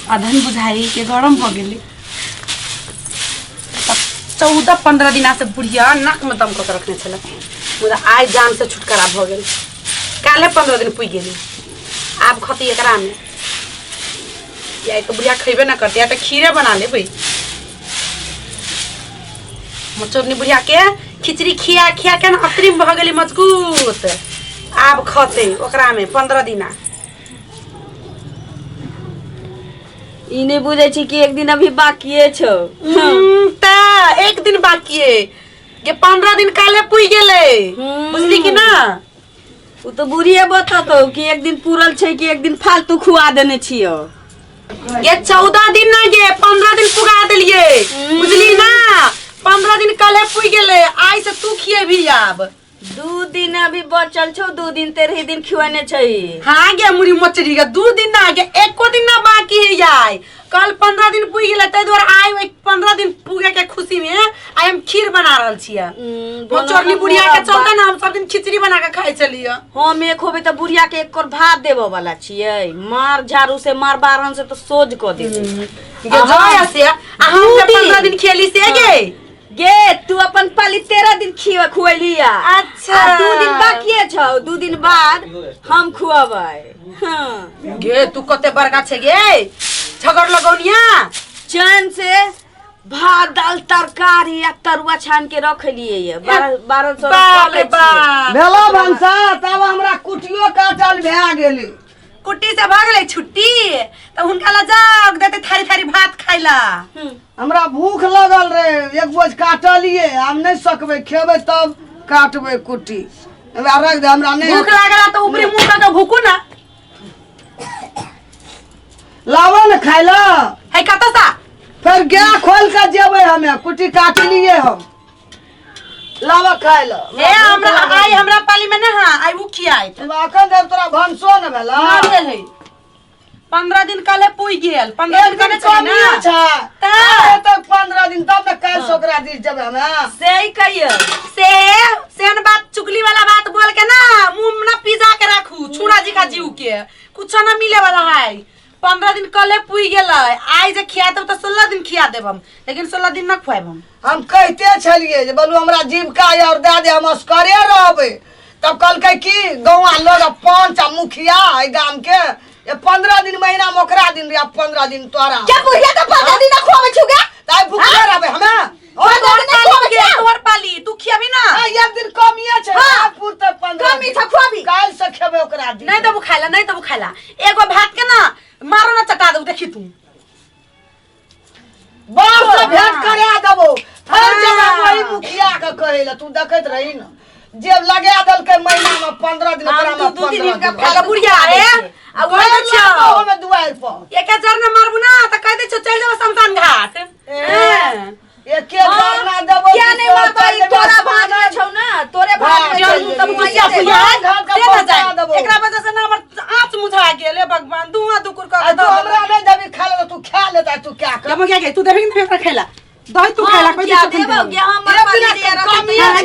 अधन बुझाई के गरम हो गई 14-15 दिन से बुढ़िया नाक में दम कर रखने चल मुझे आज जान से छुटकारा भ गई काले 15 दिन पुग गई आप खती एकरा में या तो बुढ़िया खेबे ना करते या तो खीरे बना ले भाई मचोरनी बुढ़िया के खिचड़ी खिया खिया के ना अतरीम भ गई मजबूत आप खते ओकरा में 15 दिन इने बुझे छी कि एक दिन अभी बाकी छो ता एक दिन बाकी है ये 15 दिन काले पुई गेले बुझली कि ना उ तो बुढ़िया बतातो कि एक दिन पूरल छै कि एक दिन फालतू खुआ देने छियो ये 14 दिन ना ये 15 दिन पुगा देलिए बुझली ना 15 दिन काले पुई गेले आई से तू खिए भी आब 2 दिन अभी बचल छो 2 दिन 13 दिन खिवाने छै हां गे मुरी मचरी के 2 दिन ना गे एको दिन ना बाकी है यार कल 15 दिन पुई गेले तै द्वारा आई 15 दिन पुगे के खुशी में आई हम खीर बना रहल छिया मचोरनी बुढ़िया के चलता ना हम सब दिन खिचड़ी बना के खाइ चलिए हम एक होबे त बुढ़िया के एक कोर भात देबो वाला छियै मार झाड़ू से मार बारहन से तो सोज क दे गे जाया से हम 15 दिन खेली से गे तू अपन पाली 13 दिन खुएलिया अच्छा 2 दिन बाकी छौ 2 दिन बाद हम खुआबै हां गे तू कते बड़का छे गे झगड़ लगौनिया चैन से भात दाल तरकारी या तरुआ छान के रख लिए 1200 भेलो भंसा तब हमरा कुटियो काटल भए गेली कुट्टी से भाग ले छुट्टी तो हुनका ला जाओ देते थारी थारी भात खाइला हमरा भूख लगल रे एक बोझ काटलिए हम नहीं सकबे खेबे तब काटबे कुट्टी हमरा रख दे हमरा नहीं भूख लागला तो ऊपरी मुंह का भूकू ना लावा न खाइला है कत सा फिर गया खोल के जेबे हमें कुट्टी काट लिए हम लावा खाइला ए हमरा आई हमरा पाली में ना आई वो खियाई तब अखन जब तोरा भंसो न भेला ना भेल है 15 दिन काले पुई गेल 15 दिन काले कम ना अच्छा तो 15 दिन तब न काल सोकरा दिस जब हमें सही कहियो सेन बात चुगली वाला बात बोल के ना मुंह में ना पिजा के रखू छुड़ा जी का जीव के कुछ ना मिले वाला है 15 दिन कले पुई गेल आई जे खिया देब तो 16 दिन खिया देब हम लेकिन 16 दिन ना खुआब हम कहते छलिए जे बोलू हमरा जीविका या और दे दे हम असकरे रहबे तब कल के की गांव लोग पंच आ मुखिया है गांव के ये 15 दिन महीना मोकरा दिन रे 15 दिन तोरा क्या बुढ़िया तो 15 दिन ना खुआवे छुगा ताई भूखे रहबे हमें तोहर पाली तू खियाबी ना एक दिन कमिए छै पूर तक 15 कमी था खुआबी काल से खेबे ओकरा दिन नहीं देबू खाइला नहीं देबू खाइला एगो भात के ना मारो ना चटा दऊ देखी तू बाप से भेंट करा देबो हर जगह वही मुखिया के कहेला तू देखत रही न जेब लगा दल के महीना में 15 दिन ओकरा में 2 दिन का 15 भागा बुढ़िया रे अब वो छो हमें दुआर पर एक जर ना मारबू ना त कह दे छो चल जाओ शमशान घाट एक के करना देबो क्या नहीं मारबाई तोरा भाग में छौ ना तोरे भाग में जरूर तब बुझिया बुझिया दे ना जाए एकरा वजह से ना हमर आंच मुझा गेले भगवान दुआ दुकुर का तू हमरा नहीं देबी खा ले तू खा लेता तू क्या कर हम क्या तू देबी नहीं फेंक खेला दही तू खाला कोई क्या देबो क्या हमर पाली दे रहा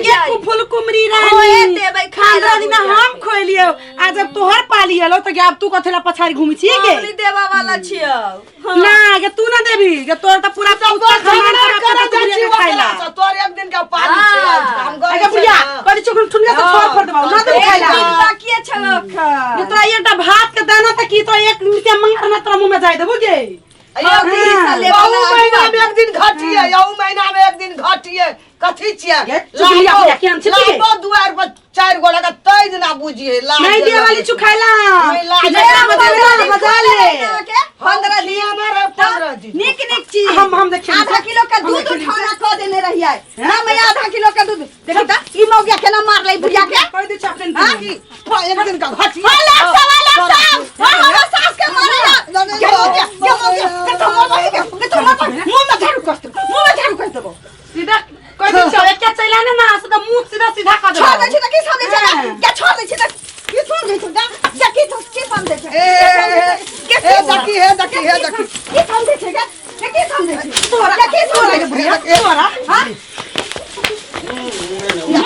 ये तू फूल कुमरी रे ओए देबै खाला दिन हम खोलियो आ जब तोहर पाली हलो त अब तू कथेला पछाड़ी घुमी छी गे पाली देबा वाला छियो ना गे तू ना देबी गे तोर त पूरा सामान कर जाची खाइला तोर एक दिन का पाली छै हम गए अगे बुढ़िया कदी चुकन ठुनिया से छोड़ फोड़ देबा ना दे खाइला बाकी छलो ये तो एकटा भात के दाना त की तो एक के मंगर ना तोरा मुंह में जाय देबो गे एक दिन घटिए यहू महीना में एक दिन घटिए कथी छिए चुगलिया बुढ़िया के हम छी लाबो दुआर पर 4 गोला का तै दिना बुझिए ला नहीं दे वाली चुखाइला मजा ले 15 दिन हमारे 15 दिन निक चीज हम देखिए आधा किलो का दूध उठाना क देने रहिए ना मैं आधा किलो का दूध देखी त ई मौगिया केना मार ले बुढ़िया के कोई दे चपन एक दिन का घटिए हमारा सास के मारेगा क्या मौगिया के तो मुंह में झाड़ू कर दो सीधा कोई दे चले क्या चला ना सीधा मुंह सीधा कर दो छोड़ दे छी त की समझे छगा क्या छोड़ दे छी त की छोड़ दे छगा या की तो की समझे छ ए दकी की समझे छगा की समझे छ तोरा की समझे बुढ़िया तोरा हां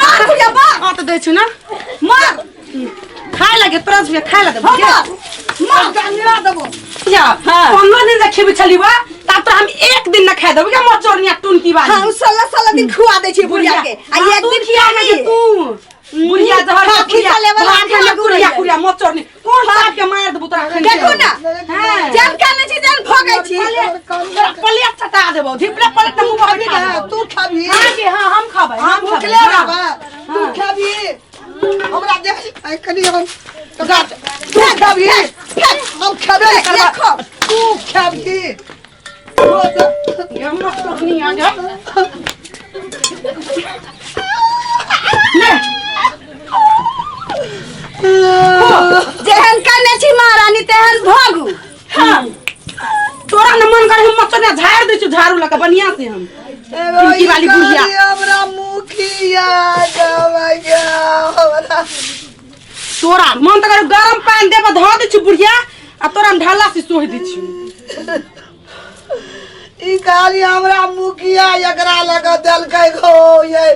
मार बुढ़िया बा तो दे छु ना मार खाए लगे तरस भी खाए लगे मार जानिया देबो बुझिया 15 दिन से खेबे छली बा तब तो हम एक दिन न खा देबे क्या मचोरनिया टुनकी वाली हम 16 दिन खुआ दे छी बुढ़िया के आ एक दिन खिया के तू बुढ़िया जहर का खिया लेवल भात खाने कुरिया कुरिया मचोरनी कोन साहब के मार देबो तोरा देखो ना जान काने छी जान भगै छी प्लेट चटा देबो ढिपले प्लेट मुंह भर दे तू खाबी हां के हां हम खाबै हम भूखले रहबा तू खाबी हमरा देख आई कनी हम तो गात तू खाबी हम खाबे देखो तू खाबी ये मचोरनी आ जा ले जेहन काने छी महारानी तेहन भगू हां तोरा न मन करे हम मचोरनिया झाड़ दे छु झाड़ू लगा बढ़िया से हम टुनकी वाली बुढ़िया हमरा मुखिया गवैया हमरा तोरा मन त करे गरम पानी देबा ध दे छु बुढ़िया आ तोरा ढाला से सोहि दे छु ई काली हमरा मुखिया एकरा लगा देलकै गो ये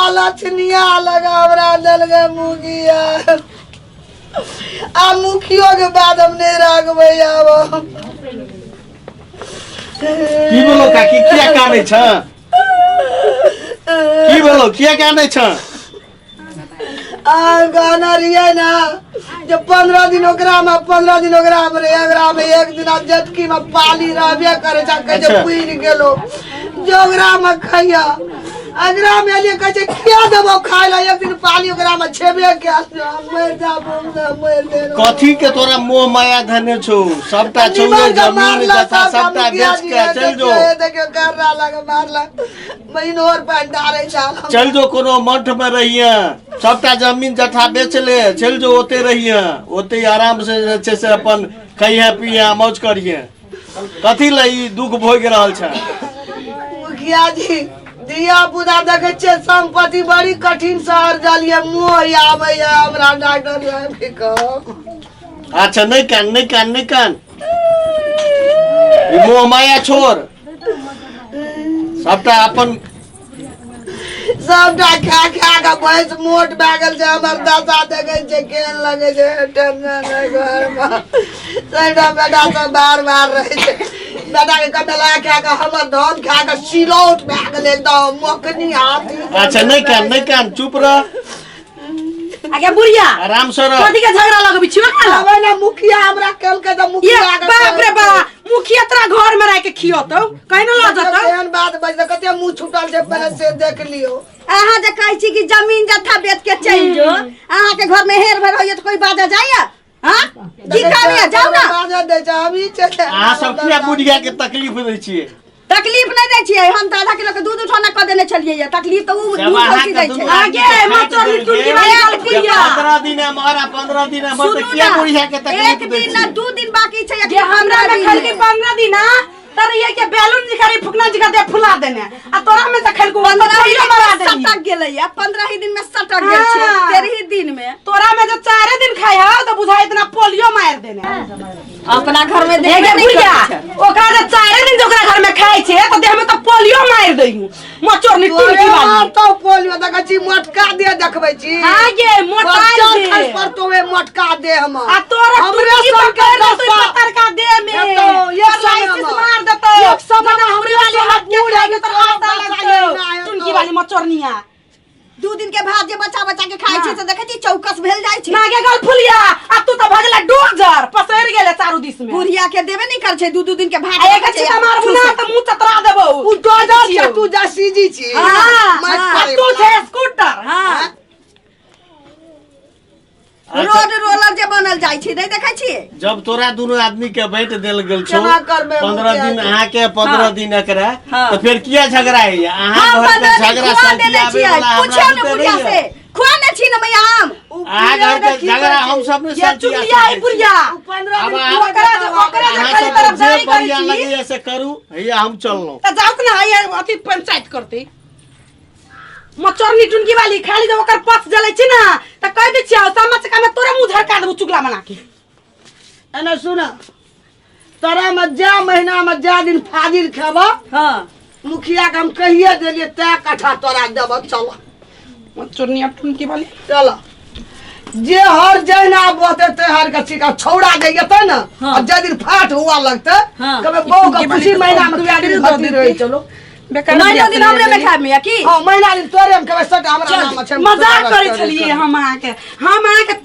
अलछनिया लगा हमरा देलकै मुखिया आ मुखियो के बाद हम नहीं राखबै आब की बोलो काकी किया काने छ की बोलो किया काने छ आ गाना रिए ना जो 15 दिन ओकरा में 15 दिन ओकरा में एकरा में एक दिन जटकी में पाली रहबे करे छ के जे पुइन गेलो जोगरा में खैया अगरा में ले कहे किया देबो खाय ला एक दिन पाली ओकरा में छेबे के मर जा मर दे कथी के तोरा मोह माया धने छौ सबटा छौले जमीन जथा सबटा बेच के चल जो देखियो कररा लगा मारला महीनो और पंडारे चाल चल जो कोनो मठ में रहिया सबटा जमीन जथा बेच ले चल जो ओते रहिया ओते आराम से जे छै से अपन खइया पिया मौज करिए कथी लई दुख भोग रहल छ मुखिया जी दिया बुदा देखे छे संपत्ति बड़ी कठिन शहर जलिए मोह आवे हमरा डॉक्टर साहब के कहो अच्छा नहीं कान ई मोह माया छोड़ सबटा अपन सबटा खा के भैंस मोट भए गेल छै हमर दशा देखे छै केहन लगे छै टेंशन है घर में सबटा बेटा सब बार रहे छै बेटा के कटला खा के हमर धान खा के सिलौट भए गेल एकदम मखनी हाथी अच्छा नहीं कान चुप रह आगे बुढ़िया आराम से रह कथी के झगड़ा लगबी छियो ना आवे ना मुखिया हमरा कल के त ये मुखिया के बाप रे बा मुखिया तोरा घर में रह के खियोतो कहीं न ल जतो एहन बात बज कते मुंह छूटल छै पहले से देख लियो अहाँ जे कहै छी कि जमीन जत्था बेच के चल जो अहाँ के घर में हेर भर होइए तो कोई बाजा जाइए हां की कहलिए जाओ ना बाजा दे छै अभी छै आ सब किया बुढ़िया के तकलीफ दै छिए तकलीफ नहीं दे छिए हम त आधा किलो के दूध उठाना क देने छलिए ये तकलीफ तो उ खुशी दै छै आगे मचोरनी टुनकी वाली बुढ़िया 15 दिन है हमारा 15 दिन है मत किया बुढ़िया के तकलीफ एक दै दिन ना छिए 2 दिन बाकी छै ये हमरा में खलकी 15 दिन ना तर ये के बैलून जिखारी फुकना जिखा दे फुला देने आ तोरा में त खलको 15 ही मारा दे सटक गेलै या 15 ही दिन में सटक गेल छै 13 दिन में तोरा में जो 4 दिन खाय हो तो बुझाई इतना पोलियो मार देने अपना घर में देख देख बुढ़िया ओकरा जे 4 दिन ओकरा घर में खाय छे तो देह में तो पोलियो मार देहु मचोरनी टुनकी वाली तो पोलियो देखै छी मोटका दे देखबै छी आगे मोटा दे खस पर तोवे मोटका दे हम आ तोरा टुनकी पकड़ ले तू पत्थर का दे में ये लाइसेंस मार देतो एक समय हमरे वाली हाथ के खाए तो आता लगतो टुनकी वाली मचोरनिया 2 दिन के बाद जे बच्चा के खाय छै से देखै छी चौकस भेल जाय छै नागे गल फुलिया आ तू तो भगला डोजर पसैर गेले चारू दिस में बुढ़िया के देबे नहीं कर छै 2 दिन के भात एक छी मार बुना त मुंह चतरा देबो उ डोजर छै तू जा सीजी छी हां तू छे स्कूटर हां रोड रोलर जे बनल जाय छै नहीं देखै छी जब तोरा दोनों आदमी के बैठ देल गेल छौ केना करबै 15 दिन मुखिया अहाँ के 15 दिन एकरा हाँ। तो फिर किया झगड़ा है अहाँ हम घर के 15 झगड़ा खुआ सब देने आवे छियै वाला पूछे हमरा ने बुते बुढ़िया नहीं से है खुआ ने छी न मैया हम अहाँ घर के झगड़ा हम सब ने ये सब चुगलिया है बुढ़िया 15 अब दिन ओकरा जे अहाँ खाली सब तरफ जे जाई बढ़िया करी लगे ऐसे करू भैया हम चललो त जाऊ के ना ये अति पंचायत करते मचोरनी टुनकी वाली खाली जब ओकर पक्ष जले छी ना त कह दे छी समझ का में तोरे मुंह झरका देबो चुगला बना के एना सुना तोरा में जा महीना में जा दिन फाजिल खेबो हां मुखिया के हम कहिए देलिए तै कट्ठा तोरा देबो चल मचोरनी टुनकी वाली चल जे हर जैना बते ते हर कच्ची का छौड़ा जाइए त ना और जे दिन फाट हुआ लगते कबे बहू का खुशी महीना में क्या दिन भर्ती रही चलो महीना दिन हमरे में खाए में की हां महीना दिन तोरे हम कबे सट हमरा नाम छै मजाक करे छलिए हम आके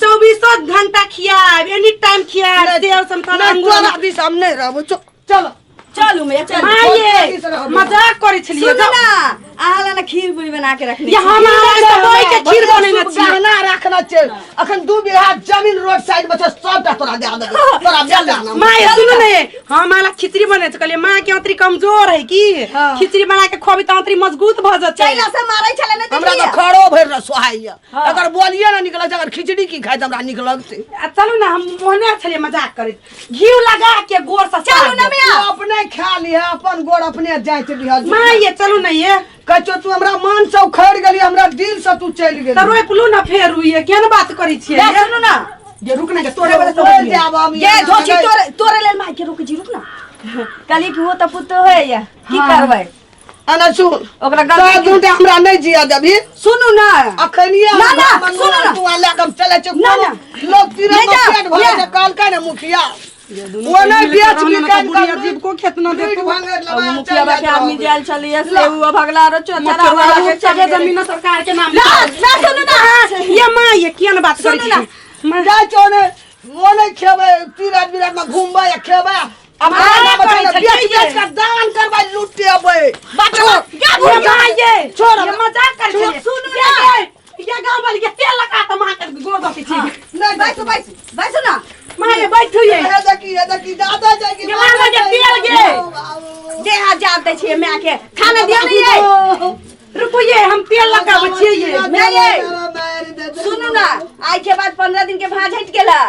24 घंटा खियाब एनी टाइम खियाब तेल संतरा तोरा दिस हम नहीं रहबो चलो चलू मैं चल माये मजाक करे छलिए सुन ना आला ना खीर पूरी बना के रखनी ये हमारा सबोई के खीर बनेना चाहिए गहना रखना चाहिए अखन 2 बीघा जमीन रोड साइड में छै सबटा तोरा दे देबो तोरा दे देना माये सुन ने हमारा खिचड़ी बने छ कहले मां के अंतरी कमजोर है की खिचड़ी बना के खोबी त अंतरी मजबूत भ जते चैला से मारै छले ने हमरा तो खड़ो भर रसोहाइया अगर बोलिए ना निकल अगर खिचड़ी की खाए त हमरा निक लगते चलू ना हम मोहने छलिए मजाक करे घी लगा के गोर से चलू ना मैं अपने खा लिया अपन गोड़ अपने जाय के लिया माये चलू ना ये कचो तू हमरा मन से उखड़ गेली हमरा दिल से तू चल गेली त रोकलू ना फेर हुई केन बात करै छियै सुनू ना ये रुक ना के तोरे वाला बोल जाब हम ये धोची तोरे लेल माई के रुक जी रुक ना कली की वो त पुतो है या की करबै अना सुन ओकरा तो गलती दूटे हमरा नहीं जिया देबी सुनू ना अखनिया ना, ना, सुनो ना। तू आले कम चले छ ना, ना। लोग तीरे ले में जा, पेट भरे ले। से काल का ने मुखिया वो नहीं बेच के कान बुढ़िया जीव को खेतना पीठ देखो भांगे लगा मुखिया बा के आदमी जेल चलिए से वो भगला रो चोचरा वाला के सगे जमीन सरकार के नाम ना सुनू ना ये मां ये केन बात करै सुनू ना। छी जा चोने वो नहीं खेबे तीराज बिराज में घूमबा या खेबा हमरा नाम करै छै छै, बेच बेच के दान करबा लूटे अबे ये मां ये छोड़ ये मजाक कर छी सुनू ना। ये गांव वाली के तेल लगा त मां के गोड़ दो पीछे नहीं बैठ ना मां ये बैठू ये ये देखी दादा जाएगी ये मां के तेल गे दे हजार दे छिए मैं के खाना दिया नहीं है रुको ये हम तेल लगाबै छियै ये सुनू ना आज के बाद 15 दिन के भांज हट गेलै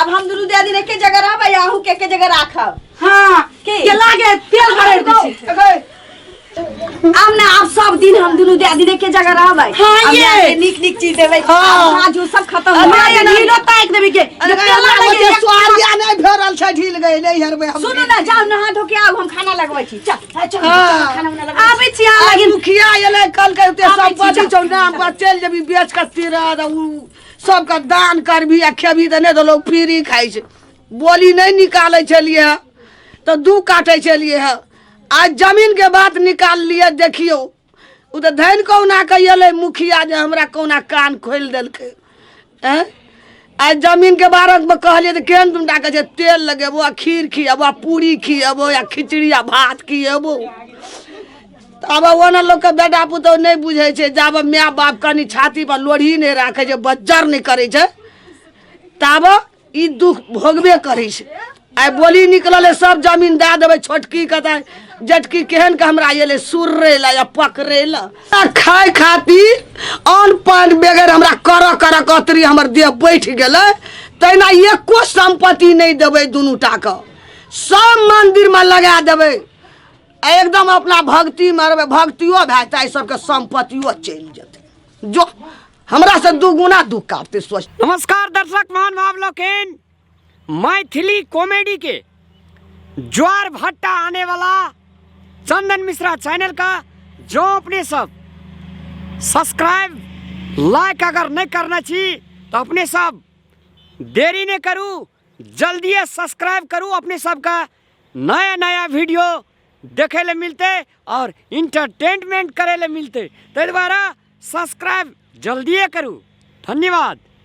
अब हम दुनू दे दिन एके जगह रहबै आहू के एके जगह राखब हां के लागे तेल भरै दै छी आम ना आप सब दिन हम दुनू दे दिन एके जगह रहबै हाँ, ये। निक निक चीज देबै हाँ। भांज सब खत्म हो मां ये गेलै ढीलो ताक देबै के ये तेल लगे स्वारिया नहीं भेरल छै ढील गई नहीं हरबे हम सुनू ना जाओ नहा धो के आउ हम खाना लगबै छी चल चल हाँ। खाना बना लगबै आबै छी आ लगे मुखिया एले कल के ते आबै सब छी, बड़ी चौ नाम पर चल जबी बेच के तीरा उ सब का दान करबी आ खेबी त नहीं तो लोग फ्री खाइ छै बोली नहीं निकाले छलिए तो दू काटे छलिए है आज जमीन के बात निकाल लिए देखियो उ तो धन कौना कहिए मुखिया जे हमरा कौना कान खोल देलकै हैं आज जमीन के बारे में कहलिए तो केहन तुम डाके जे तेल लगेबो आ खीर खिएबो पूरी खिएबो या खिचड़ी आ भात खिएबो अब ओना लोग के बेटा पुतौ नहीं बुझे छै जाब माय बाप कनी छाती पर लोढ़ी नहीं राखे छै बज्जर नहीं करे छै तब ई दुख भोगबे करे छै आई बोली निकलल सब जमीन दे देबै छोटकी के जटकी केहन के हमरा एले सुर्रे ला या पकड़े ला खाए खातिर अन पान बगैर हमरा कर कतरी हमर देह बैठ गेलै तैना एको संपत्ति नहीं देबै दुनू टा के सब मंदिर में लगा देबै एकदम अपना भक्ति में रहबै भक्तियो भए जाए सबके संपत्तियो चलि जेतै जो हमरा से दुगुना दुख काटते सोच नमस्कार दर्शक महान भाव लोकेन मैथिली कॉमेडी के ज्वार भट्टा आने वाला चंदन मिश्रा चैनल का जो अपने सब सब्सक्राइब लाइक अगर नहीं करना चाहिए तो अपने सब देरी नहीं करूँ जल्दी सब्सक्राइब करूँ अपने सब का नया नया वीडियो देखे ले मिलते और इंटरटेनमेंट करे ले मिलते तो द्वारा सब्सक्राइब जल्दी करूँ धन्यवाद।